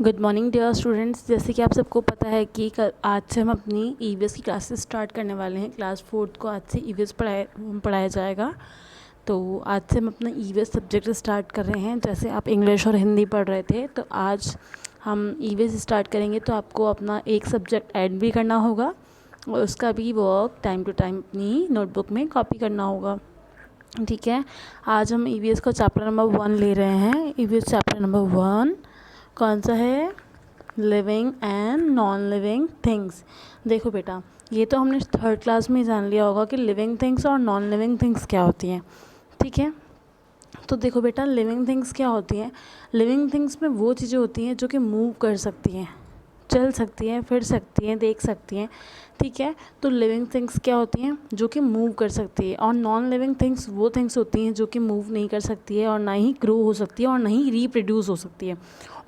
Good morning dear students. जैसे कि आप सबको पता है कि आज से हम अपनी ईवीएस की क्लासेस स्टार्ट करने वाले हैं। क्लास 4 को आज से ईवीएस पढ़ाया जाएगा। तो आज से हम अपना ईवीएस सब्जेक्ट स्टार्ट कर रहे हैं। जैसे आप इंग्लिश और हिंदी पढ़ रहे थे, तो आज हम ईवीएस स्टार्ट करेंगे। तो आपको अपना एक सब्जेक्ट ऐड भी करना होगा और उसका भी वर्क टाइम टू टाइम अपनी नोटबुक में कॉपी करना होगा। ठीक है, आज हम ईवीएस का चैप्टर नंबर 1 ले रहे हैं। ईवीएस चैप्टर नंबर 1 कौन सा है? Living and non living things. देखो बेटा, ये तो हमने 3rd क्लास में जान लिया होगा कि लिविंग थिंग्स और नॉन लिविंग थिंग्स क्या होती हैं। ठीक है, तो देखो बेटा, लिविंग थिंग्स क्या होती हैं? लिविंग थिंग्स में वो चीज़ें होती हैं जो कि मूव कर सकती हैं, चल सकती हैं, फिर सकती हैं, देख सकती हैं। ठीक है, तो लिविंग थिंग्स क्या होती हैं? जो कि मूव कर सकती है। और नॉन लिविंग थिंग्स वो थिंग्स होती हैं जो कि मूव नहीं कर सकती है और ना ही ग्रो हो सकती है और ना ही रिप्रोड्यूस हो सकती है।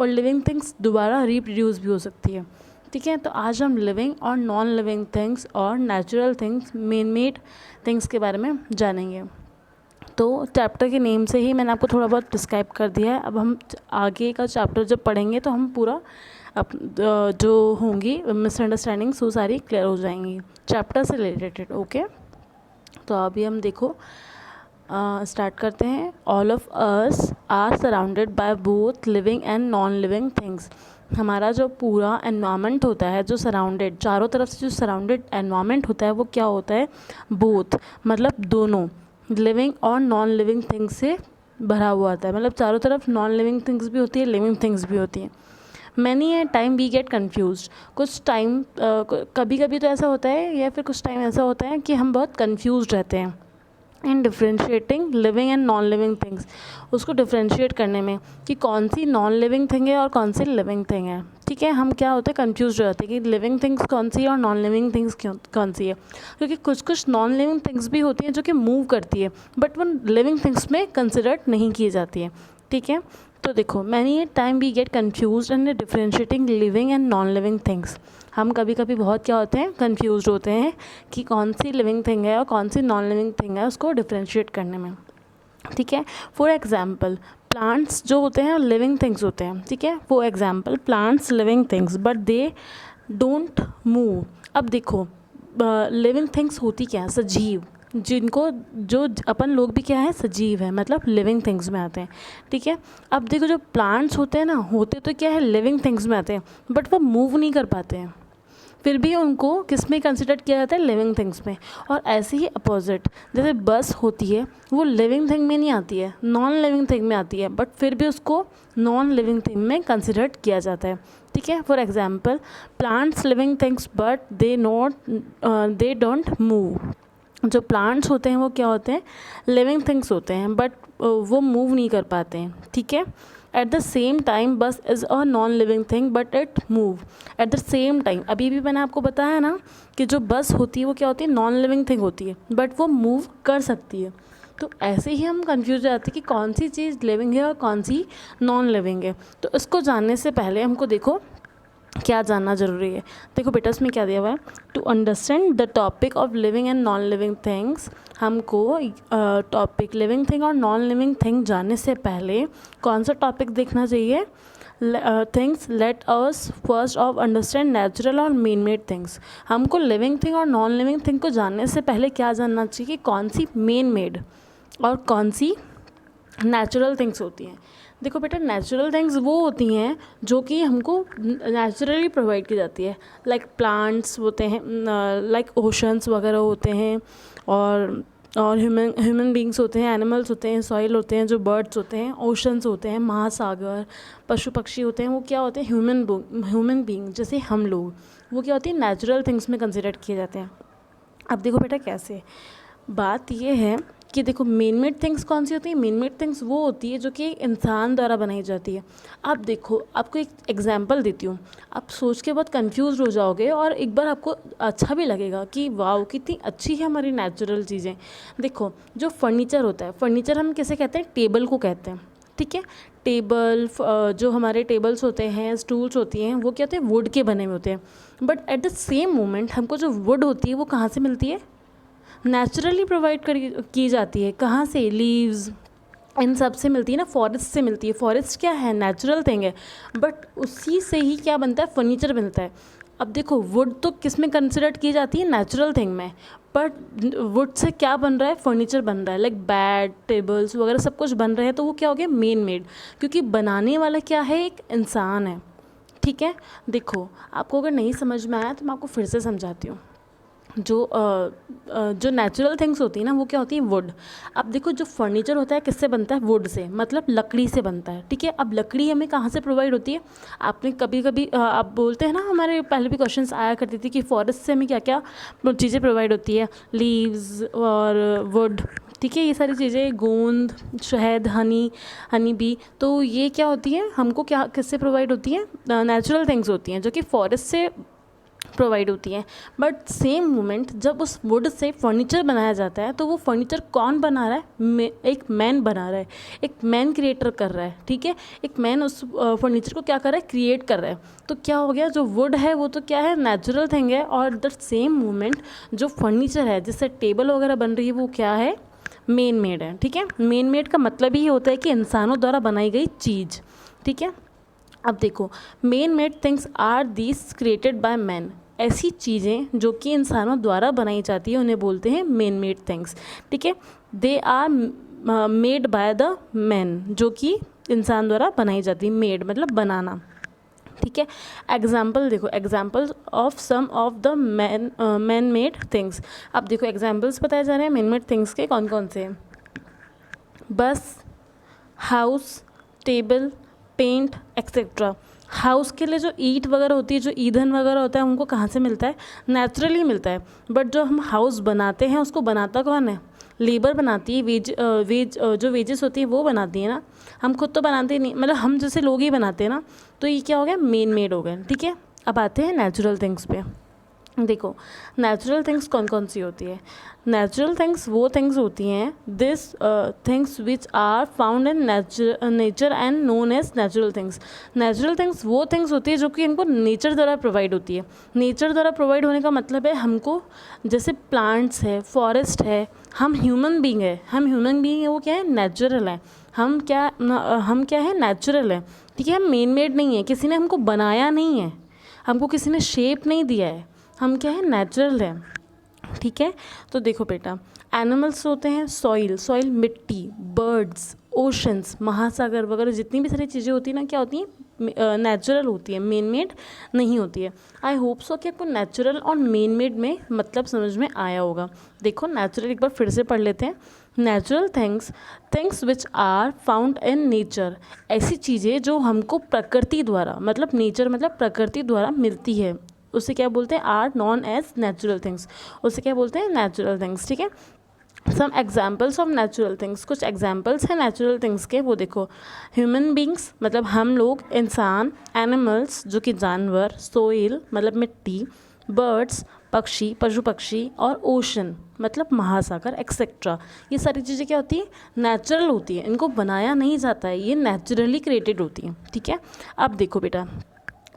और लिविंग थिंग्स दोबारा रिप्रोड्यूस भी हो सकती है। ठीक है, तो आज हम लिविंग और नॉन लिविंग थिंग्स और natural things, man made things के बारे में जानेंगे। तो चैप्टर के नेम से ही मैंने आपको थोड़ा बहुत डिस्क्राइब कर दिया है। अब हम आगे का चैप्टर जब पढ़ेंगे तो हम पूरा जो होंगी मिसअंडरस्टैंडिंग्स वो सारी क्लियर हो जाएंगी चैप्टर से रिलेटेड। ओके, तो अभी हम देखो स्टार्ट करते हैं। All of us are surrounded by both living and non living things. हमारा जो पूरा एनवायरनमेंट होता है, जो सराउंडेड, चारों तरफ से जो सराउंडेड एनवायरनमेंट होता है, वो क्या होता है? बोथ, मतलब दोनों, लिविंग और नॉन लिविंग थिंग्स से भरा हुआ होता है। मतलब चारों तरफ नॉन लिविंग थिंग्स भी होती है, लिविंग थिंग्स भी होती हैं। Many a time we get confuse. कुछ टाइम कभी कभी तो ऐसा होता है, या फिर कुछ टाइम ऐसा होता है कि हम बहुत कन्फ्यूज रहते हैं in differentiating living and non living things. उसको डिफ्रेंशिएट करने में कि कौन सी नॉन लिविंग थिंग है और कौन सी लिविंग थिंग है। ठीक है, हम क्या होते हैं, कन्फ्यूज हो जाते हैं कि लिविंग थिंग्स कौन सी है और नॉन लिविंग थिंग्स कौन सी है। क्योंकि कुछ कुछ नॉन लिविंग थिंग्स भी होती हैं जो कि मूव करती है, बट वो लिविंग थिंग्स में कंसिडर नहीं की जाती है। ठीक है, तो देखो, many a time we get confuse in differentiating living and non living things. हम कभी कभी बहुत क्या होते हैं, कन्फ्यूज होते हैं कि कौन सी लिविंग थिंग है और कौन सी नॉन लिविंग थिंग है, उसको डिफ्रेंशिएट करने में। ठीक है, फॉर एग्जाम्पल, प्लांट्स जो होते हैं लिविंग थिंग्स होते हैं। ठीक है, for example, plants living things but they don't move. अब देखो, लिविंग थिंग्स होती क्या है? सजीव, जिनको जो अपन लोग भी क्या है, सजीव है, मतलब लिविंग थिंग्स में आते हैं। ठीक है, अब देखो, जो प्लांट्स होते हैं ना, होते तो क्या है, लिविंग थिंग्स में आते हैं, बट वो मूव नहीं कर पाते हैं, फिर भी उनको किस में कंसिडर किया जाता है? लिविंग थिंग्स में। और ऐसे ही अपोजिट, जैसे बस होती है, वो लिविंग थिंग में नहीं आती है, नॉन लिविंग थिंग में आती है, बट फिर भी उसको नॉन लिविंग थिंग में कंसिडर किया जाता है। ठीक है, for example, plants living things but they don't move. जो प्लांट्स होते हैं वो क्या होते हैं? लिविंग थिंग्स होते हैं, बट वो मूव नहीं कर पाते हैं। ठीक है, एट द सेम टाइम बस is a non living thing but it move at the same time. अभी भी मैंने आपको बताया ना कि जो बस होती है वो क्या होती है? नॉन लिविंग थिंग होती है, बट वो मूव कर सकती है। तो ऐसे ही हम कंफ्यूज हो जाते हैं कि कौन सी चीज़ लिविंग है और कौन सी नॉन लिविंग है। तो इसको जानने से पहले हमको देखो क्या जानना ज़रूरी है। देखो बेटा, इसमें क्या दिया हुआ है? To understand the topic of living and non living things. हमको टॉपिक लिविंग थिंग और नॉन लिविंग थिंग जानने से पहले कौन सा टॉपिक देखना चाहिए? Things let us first of understand natural और मैन मेड थिंग्स। हमको लिविंग थिंग और नॉन लिविंग थिंग को जानने से पहले क्या जानना चाहिए? कौन सी मैन मेड और कौन सी नेचुरल थिंग्स होती हैं। देखो बेटा, नेचुरल थिंग्स वो होती हैं जो कि हमको नेचुरली प्रोवाइड की जाती है, लाइक प्लांट्स होते हैं, लाइक ओशंस वगैरह होते हैं, और ह्यूमन बींग्स होते हैं, एनिमल्स होते हैं, सॉइल होते हैं, जो बर्ड्स होते हैं, ओशंस होते हैं, महासागर, पशु पक्षी होते हैं, वो क्या होते हैं? ह्यूमन बींग, जैसे हम लोग, वो क्या होती है? नेचुरल थिंग्स में कंसिडर किए जाते हैं। अब देखो बेटा, कैसे बात ये है कि देखो, मेन मेड थिंग्स कौन सी होती है? मेन मेड थिंग्स वो होती है जो कि इंसान द्वारा बनाई जाती है। अब देखो, आपको एक एग्जांपल देती हूँ, आप सोच के बहुत कंफ्यूज हो जाओगे और एक बार आपको अच्छा भी लगेगा कि वाओ, कितनी अच्छी है हमारी नेचुरल चीज़ें। देखो, जो फर्नीचर होता है, फर्नीचर हम कैसे कहते हैं? टेबल को कहते हैं। ठीक है, टेबल, जो हमारे टेबल्स होते हैं, स्टूल्स होती हैं, वो क्या होते हैं? वुड के बने हुए होते हैं। But at the same moment हमको जो वुड होती है वो कहाँ से मिलती है? नेचुरली प्रोवाइड की जाती है। कहाँ से? लीव्स, इन सब से मिलती है ना, फॉरेस्ट से मिलती है। फॉरेस्ट क्या है, नेचुरल थिंग है, बट उसी से ही क्या बनता है, फर्नीचर बनता है। अब देखो वुड तो किस में कंसिडर की जाती है, नेचुरल थिंग में, बट वुड से क्या बन रहा है, फर्नीचर बन रहा है, लाइक बेड टेबल्स वगैरह सब कुछ बन रहे हैं, तो वो क्या हो गया, मैन मेड, क्योंकि बनाने वाला क्या है, एक इंसान है। ठीक है, देखो आपको अगर नहीं समझ में आया तो मैं आपको फिर से समझाती हूँ। जो नेचुरल थिंग्स होती है ना, वो क्या होती है, वुड। अब देखो जो फर्नीचर होता है किससे बनता है, वुड से, मतलब लकड़ी से बनता है। ठीक है, अब लकड़ी हमें कहाँ से प्रोवाइड होती है, आपने कभी कभी आप बोलते हैं ना, हमारे पहले भी क्वेश्चंस आया करती थी कि फॉरेस्ट से हमें क्या क्या चीज़ें प्रोवाइड होती है, लीव्स और वुड। ठीक है, ये सारी चीज़ें, गोंद, शहद, हनी बी, तो ये क्या होती है, हमको क्या किससे प्रोवाइड होती है, नेचुरल थिंग्स होती हैं जो कि फॉरेस्ट से प्रोवाइड होती हैं। बट सेम मोमेंट जब उस वुड से फर्नीचर बनाया जाता है, तो वो फर्नीचर कौन बना रहा है, एक मैन बना रहा है, एक मैन क्रिएटर कर रहा है। ठीक है, एक मैन उस फर्नीचर को क्या कर रहा है, क्रिएट कर रहा है। तो क्या हो गया, जो वुड है वो तो क्या है, नेचुरल थिंग है, और द सेम मोमेंट जो फर्नीचर है जिससे टेबल वगैरह बन रही है, वो क्या है, मैन मेड है। ठीक है, मैन मेड का मतलब ही होता है कि इंसानों द्वारा बनाई गई चीज़। ठीक है, अब देखो, man made things are these created by man. ऐसी चीज़ें जो कि इंसानों द्वारा बनाई जाती है उन्हें बोलते हैं मैन मेड थिंग्स। ठीक है, they are made by the man, जो कि इंसान द्वारा बनाई जाती है, मेड मतलब बनाना। ठीक है, एग्जाम्पल देखो, examples of some of the man made things. अब देखो एग्जाम्पल्स बताए जा रहे हैं मैन मेड थिंग्स के, कौन कौन से हैं, bus, house, table, paint etcetera. House के लिए जो ईंट वगैरह होती है, जो ईंधन वगैरह होता है, उनको कहाँ से मिलता है, नेचुरली मिलता है। बट जो हम हाउस बनाते हैं उसको बनाता कौन है, लेबर बनाती है, जो वेजेस होती है वो बनाती है ना, हम खुद तो बनाते ही नहीं, मतलब हम जैसे लोग ही बनाते हैं ना। तो ये क्या हो गया, मेन मेड हो गए। ठीक है, अब आते हैं नेचुरल थिंग्स पे। देखो नेचुरल थिंग्स कौन कौन सी होती है, नेचुरल थिंग्स वो थिंग्स होती हैं, this things which are found in nature and known as natural things. Natural things वो थिंग्स होती है जो कि इनको नेचर द्वारा प्रोवाइड होती है। नेचर द्वारा प्रोवाइड होने का मतलब है हमको, जैसे प्लांट्स है, फॉरेस्ट है, हम ह्यूमन बींग है, वो क्या है, नेचुरल है। हम क्या है, नेचुरल है। ठीक है, हम मैन मेड नहीं है, किसी ने हमको बनाया नहीं है, हमको किसी ने शेप नहीं दिया है, हम क्या है, नेचुरल है। ठीक है, तो देखो बेटा, एनिमल्स होते हैं, सॉइल मिट्टी, बर्ड्स, ओशंस, महासागर वगैरह, जितनी भी सारी चीज़ें होती हैं ना, क्या होती हैं, नेचुरल होती है, मैन मेड नहीं होती है। आई होप सो कि आपको नेचुरल और मैन मेड में मतलब समझ में आया होगा। देखो नेचुरल एक बार फिर से पढ़ लेते हैं। Natural things which are found in nature, ऐसी चीज़ें जो हमको प्रकृति द्वारा, मतलब नेचर मतलब प्रकृति द्वारा मिलती है, उसे क्या बोलते हैं, are known as natural things, उसे क्या बोलते हैं, नेचुरल थिंग्स। ठीक है, some examples of natural things, कुछ एग्जाम्पल्स हैं नेचुरल थिंग्स के, वो देखो, ह्यूमन बींग्स मतलब हम लोग, इंसान, एनिमल्स जो कि जानवर, सोइल मतलब मिट्टी, बर्ड्स पक्षी, पशु पक्षी, और ओशन मतलब महासागर एक्सेट्रा। ये सारी चीज़ें क्या होती है, नेचुरल होती है, इनको बनाया नहीं जाता है, ये नेचुरली क्रिएटेड होती हैं। ठीक है, अब देखो बेटा,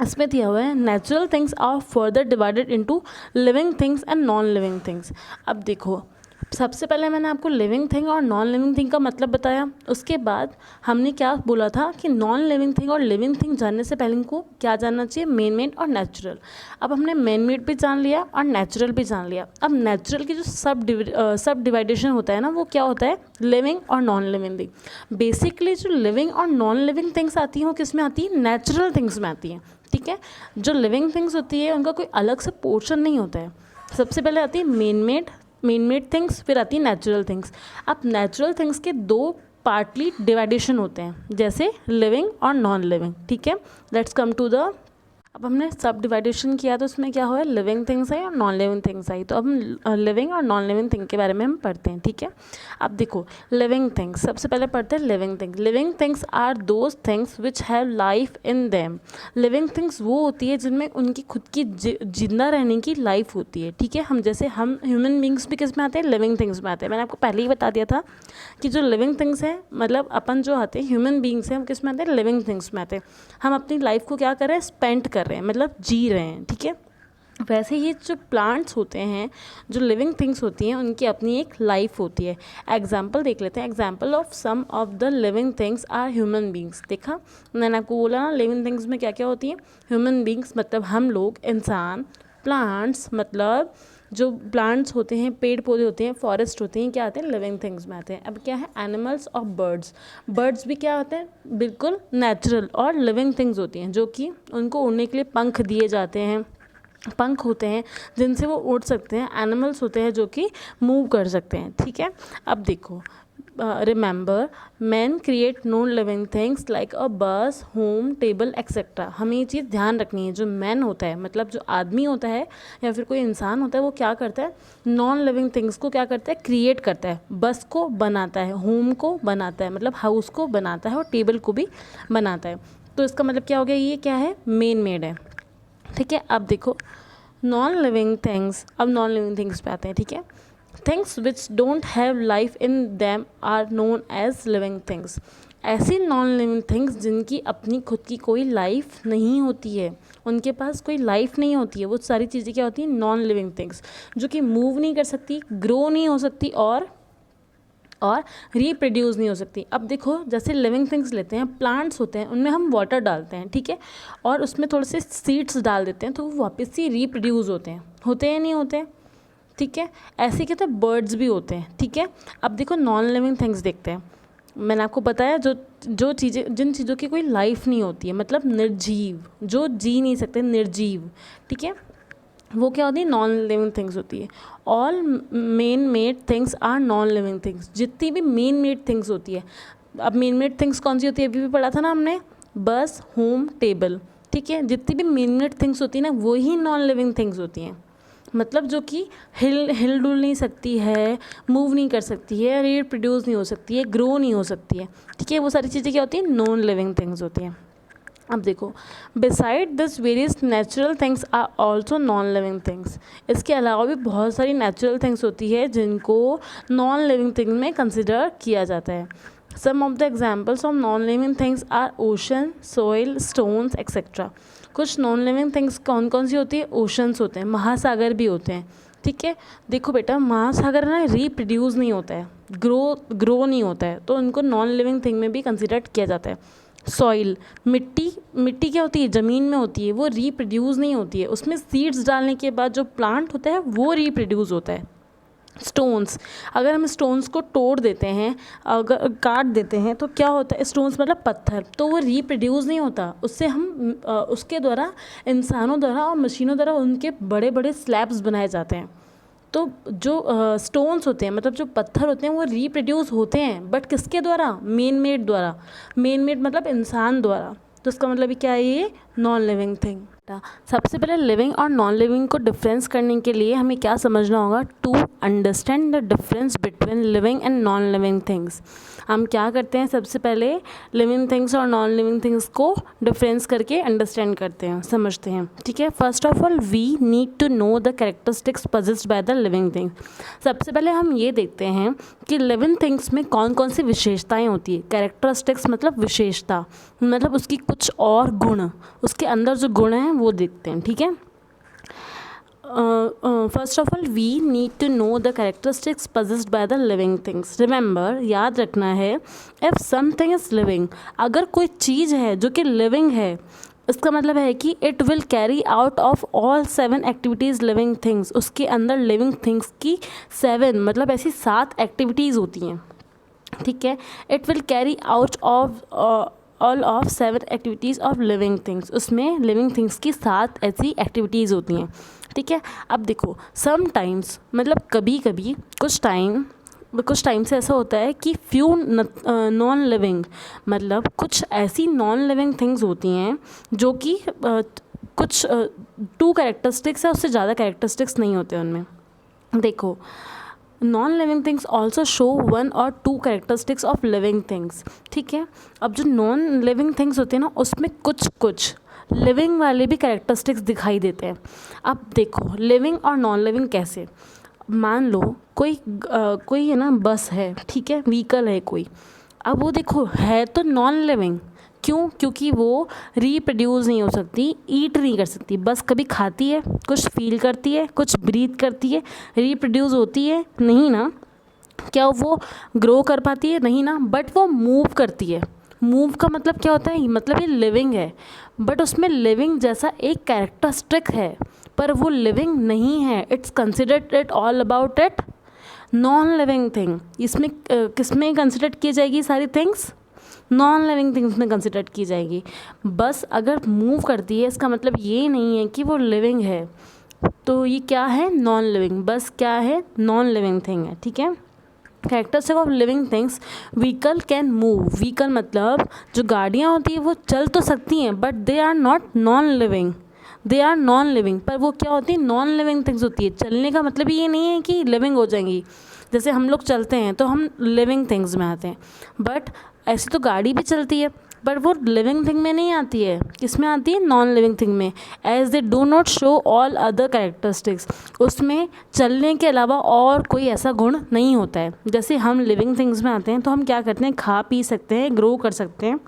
इसमें दिया हुआ है natural things are further divided into living things and non living things. अब देखो, सबसे पहले मैंने आपको लिविंग थिंग और नॉन लिविंग थिंग का मतलब बताया, उसके बाद हमने क्या बोला था कि नॉन लिविंग थिंग और लिविंग थिंग जानने से पहले इनको क्या जानना चाहिए, मैन मेड और नेचुरल। अब हमने मैन मेड भी जान लिया और नेचुरल भी जान लिया। अब नेचुरल की जो सब डिवाइडेशन होता है ना, वो क्या होता है, लिविंग और नॉन लिविंग थिंग। बेसिकली जो लिविंग और नॉन लिविंग थिंग्स आती हैं वो किस में आती है, नेचुरल थिंग्स में आती हैं। ठीक है, जो लिविंग थिंग्स होती है उनका कोई अलग से पोर्शन नहीं होता है। सबसे पहले आती है मैन मेड थिंग्स, फिर आती है नेचुरल थिंग्स। अब नेचुरल थिंग्स के दो पार्टली डिवाइडेशन होते हैं, जैसे लिविंग और नॉन लिविंग। ठीक है, लेट्स कम टू द, अब हमने सब डिवाइडेशन किया तो उसमें क्या हुआ, लिविंग थिंग्स आई और नॉन लिविंग थिंग्स आई। तो अब हम लिविंग और नॉन लिविंग थिंग के बारे में हम पढ़ते हैं। ठीक है, अब देखो लिविंग थिंग्स, सबसे पहले पढ़ते हैं living things. Living things are those things which have life in them. Living things वो होती है जिनमें उनकी खुद की जिंदा रहने की लाइफ होती है। ठीक है, हम जैसे हम ह्यूमन बींग्स भी किस में आते हैं, लिविंग थिंग्स में आते हैं। मैंने आपको पहले ही बता दिया था कि जो लिविंग थिंग्स हैं, मतलब अपन जो आते हैं ह्यूमन बींग्स हैं, हम किस में आते हैं, लिविंग थिंग्स में आते हैं। हम अपनी लाइफ को क्या कर रहे हैं, स्पेंड कर रहे हैं, मतलब जी रहे हैं। ठीक है, वैसे ही जो प्लांट्स होते हैं, जो लिविंग थिंग्स होती हैं, उनकी अपनी एक लाइफ होती है। एग्जाम्पल देख लेते हैं। Example of some of the living things are human beings. देखा, मैंने आपको बोला ना लिविंग थिंग्स में क्या क्या होती हैं। ह्यूमन बींग्स मतलब हम लोग, इंसान। प्लांट्स मतलब जो प्लांट्स होते हैं, पेड़ पौधे होते हैं, फॉरेस्ट होते हैं, क्या आते हैं, लिविंग थिंग्स में आते हैं। अब क्या है, एनिमल्स और बर्ड्स। बर्ड्स भी क्या होते हैं, बिल्कुल नेचुरल और लिविंग थिंग्स होती हैं, जो कि उनको उड़ने के लिए पंख दिए जाते हैं, पंख होते हैं जिनसे वो उड़ सकते हैं। एनिमल्स होते हैं जो कि मूव कर सकते हैं। ठीक है, अब देखो, remember man create non living things like अ बस, होम, टेबल एक्सेट्रा। हमें ये चीज़ ध्यान रखनी है, जो मैन होता है मतलब जो आदमी होता है या फिर कोई इंसान होता है, वो क्या करता है, नॉन लिविंग थिंग्स को क्या करता है, क्रिएट करता है। बस को बनाता है, होम को बनाता है मतलब हाउस को बनाता है, और टेबल को भी बनाता है। तो इसका मतलब क्या हो गया, ये क्या है, मेन मेड है। ठीक है, अब देखो नॉन लिविंग थिंग्स। अब नॉन लिविंग थिंग्स पे आते हैं। ठीक है, things which don't have life in them are known as living things. ऐसी नॉन लिविंग थिंग्स जिनकी अपनी खुद की कोई लाइफ नहीं होती है, उनके पास कोई लाइफ नहीं होती है, वो सारी चीज़ें क्या होती हैं, नॉन लिविंग थिंग्स, जो कि मूव नहीं कर सकती, ग्रो नहीं हो सकती और रिप्रोड्यूस नहीं हो सकती। अब देखो, जैसे लिविंग थिंग्स लेते हैं, प्लांट्स होते हैं, उनमें हम वाटर डालते हैं, ठीक है, और उसमें थोड़े से सीड्स डाल देते हैं, तो वो वापस से रिप्रोड्यूस होते हैं नहीं होते हैं। ठीक है, ऐसे कहते हैं बर्ड्स भी होते हैं। ठीक है, अब देखो नॉन लिविंग थिंग्स देखते हैं। मैंने आपको बताया जो चीज़ें, जिन चीज़ों की कोई लाइफ नहीं होती है, मतलब निर्जीव, जो जी नहीं सकते, निर्जीव। ठीक है, वो क्या होती है, नॉन लिविंग थिंग्स होती है। All men made things are non living things. जितनी भी मेन मेड थिंग्स होती है, अब मेन मेड थिंग्स कौन सी होती है, अभी भी पढ़ा था ना हमने, बस, होम, टेबल। ठीक है, जितनी भी मेन मेड थिंग्स होती है ना, वो ही नॉन लिविंग थिंग्स होती हैं, मतलब जो कि हिल डुल नहीं सकती है, मूव नहीं कर सकती है, रिप्रोड्यूस नहीं हो सकती है, ग्रो नहीं हो सकती है। ठीक है, वो सारी चीज़ें क्या होती हैं, नॉन लिविंग थिंग्स होती हैं। अब देखो, beside this various natural things are also non living things. इसके अलावा भी बहुत सारी नेचुरल थिंग्स होती है जिनको नॉन लिविंग थिंग में कंसिडर किया जाता है। Some of the examples of non living things are ocean, soil, stones etcetera. कुछ नॉन लिविंग थिंग्स कौन कौन सी होती है, ओशंस होते हैं, महासागर भी होते हैं। ठीक है, देखो बेटा, महासागर ना रिप्रोड्यूस नहीं होता है, ग्रो नहीं होता है, तो उनको नॉन लिविंग थिंग में भी कंसिडर किया जाता है। सॉइल, मिट्टी क्या होती है, ज़मीन में होती है, वो रिप्रोड्यूस नहीं होती है, उसमें सीड्स डालने के बाद जो प्लांट होता है वो रिप्रोड्यूस होता है। स्टोन्स, अगर हम स्टोन्स को तोड़ देते हैं, अगर काट देते हैं, तो क्या होता है, स्टोन्स मतलब पत्थर, तो वो रिप्रोड्यूस नहीं होता, उससे हम उसके द्वारा, इंसानों द्वारा और मशीनों द्वारा उनके बड़े बड़े स्लैब्स बनाए जाते हैं। तो जो स्टोन्स होते हैं, मतलब जो पत्थर होते हैं, वो रिप्रोड्यूस होते हैं, बट किसके द्वारा, मेन मेड द्वारा। मेन मेड मतलब इंसान द्वारा। तो इसका मतलब क्या है, ये नॉन लिविंग थिंग। सबसे पहले लिविंग और नॉन लिविंग को डिफरेंस करने के लिए हमें क्या समझना होगा, to understand the difference between living and non living things. हम क्या करते हैं, सबसे पहले लिविंग थिंग्स और नॉन लिविंग थिंग्स को डिफरेंस करके अंडरस्टैंड करते हैं, समझते हैं। ठीक है, first of all we need to know the characteristics possessed by the living thing. सबसे पहले हम ये देखते हैं कि लिविंग थिंग्स में कौन कौन सी विशेषताएँ होती है। कैरेक्टरिस्टिक्स मतलब विशेषता, मतलब उसकी कुछ और गुण, उसके अंदर जो गुण हैं वो देखते हैं। ठीक है, first of all we need to know the characteristics possessed by the living things. Remember, याद रखना है, इफ़ समथिंग इज़ लिविंग, अगर कोई चीज़ है जो कि लिविंग है, इसका मतलब है कि it will carry out of all 7 activities living things. उसके अंदर लिविंग थिंग्स की 7 मतलब ऐसी 7 एक्टिविटीज़ होती हैं। ठीक है, it will carry out of all of 7 activities of living things. उसमें लिविंग थिंग्स की 7 ऐसी एक्टिविटीज़ होती हैं। ठीक है, अब देखो, समटाइम्स मतलब कभी कभी, कुछ टाइम से ऐसा होता है कि फ्यू नॉन लिविंग, मतलब कुछ ऐसी नॉन लिविंग थिंग्स होती हैं जो कि कुछ 2 कैरेक्टरिस्टिक्स है, उससे ज़्यादा कैरेक्टरिस्टिक्स नहीं होते उनमें। देखो, non living things also show 1 और 2 कैरेक्टरिस्टिक्स ऑफ लिविंग थिंग्स। ठीक है, अब जो नॉन लिविंग थिंग्स होते हैं ना, उसमें कुछ लिविंग वाले भी कैरेक्टरिस्टिक्स दिखाई देते हैं। अब देखो, लिविंग और नॉन लिविंग कैसे, मान लो कोई है ना, बस है, ठीक है, व्हीकल है कोई, अब वो देखो है तो नॉन लिविंग, क्यों? क्योंकि वो रिप्रोड्यूस नहीं हो सकती, ईट नहीं कर सकती, बस कभी खाती है, कुछ फील करती है, कुछ ब्रीथ करती है, रिप्रोड्यूस होती है नहीं ना। क्या वो ग्रो कर पाती है? नहीं ना। बट वो मूव करती है। मूव का मतलब क्या होता है? मतलब ये लिविंग है, बट उसमें लिविंग जैसा एक कैरेक्टरिस्टिक है, पर वो लिविंग नहीं है। It's considered it all about it non living thing. इसमें किस में कंसिडर की जाएगी सारी थिंग्स? नॉन लिविंग थिंग्स में कंसिडर की जाएगी। बस अगर मूव करती है इसका मतलब ये नहीं है कि वो लिविंग है। तो ये क्या है? Non living. बस क्या है? नॉन लिविंग थिंग है। ठीक है। Characteristic of living things, vehicle can move. Vehicle मतलब जो गाड़ियाँ होती हैं वो चल तो सकती हैं, but they are not non living. They are non living. पर वो क्या होती है? नॉन लिविंग थिंग्स होती है। चलने का मतलब ये नहीं है कि लिविंग हो जाएंगी। जैसे हम लोग चलते हैं तो हम लिविंग थिंग्स में आते हैं, बट ऐसी तो गाड़ी भी चलती है, पर वो लिविंग थिंग में नहीं आती है। किस में आती है? नॉन लिविंग थिंग में। As they do not show all other characteristics. उसमें चलने के अलावा और कोई ऐसा गुण नहीं होता है। जैसे हम लिविंग थिंग्स में आते हैं तो हम क्या करते हैं? खा पी सकते हैं, ग्रो कर सकते हैं,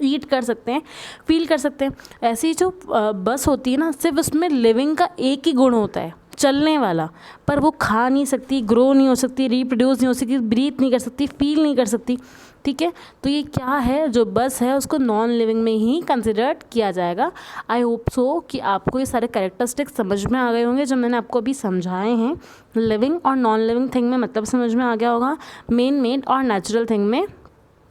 ईट कर सकते हैं, फील कर सकते हैं। ऐसी जो बस होती है ना, सिर्फ उसमें लिविंग का एक ही गुण होता है, चलने वाला। पर वो खा नहीं सकती, ग्रो नहीं हो सकती, रिप्रोड्यूस नहीं हो सकती, ब्रीथ नहीं कर सकती, फील नहीं कर सकती। ठीक है। तो ये क्या है? जो बस है उसको नॉन लिविंग में ही कंसिडर किया जाएगा। आई होप सो कि आपको ये सारे कैरेक्टरिस्टिक्स समझ में आ गए होंगे जो मैंने आपको अभी समझाए हैं। लिविंग और नॉन लिविंग थिंग में मतलब समझ में आ गया होगा। मेन मेड और नेचुरल थिंग में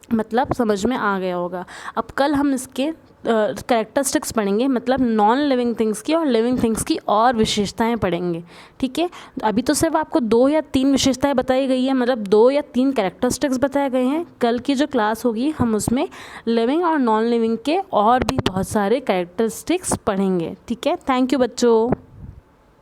मतलब समझ में आ गया होगा। अब कल हम इसके कैरेक्टरिस्टिक्स पढ़ेंगे, मतलब नॉन लिविंग थिंग्स की और लिविंग थिंग्स की और विशेषताएं पढ़ेंगे। ठीक है। अभी तो सिर्फ आपको 2 या 3 विशेषताएं बताई गई है, मतलब 2 या 3 कैरेक्टरिस्टिक्स बताए गए हैं। कल की जो क्लास होगी हम उसमें लिविंग और नॉन लिविंग के और भी बहुत सारे कैरेक्टरिस्टिक्स पढ़ेंगे। ठीक है। थैंक यू बच्चों।